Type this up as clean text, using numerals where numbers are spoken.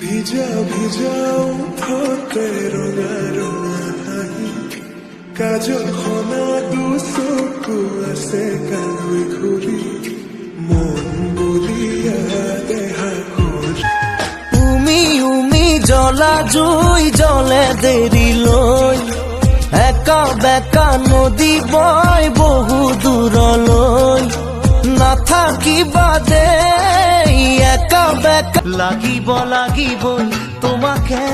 ভিজা ভিজা উঠতে ৰঙা ৰঙা হাঁহি কাজল খনা দুচকু আছে কালৈ ঘূৰি মন বুলিয়া দেহা উমি উমি জ্বলা জুই জ্বলে দেৰি লৈ একা বেকা নদী বয় বহু দূৰলৈ নাথাকিবা দেই একা বেকা লাগিব লাগিবই তোমাকে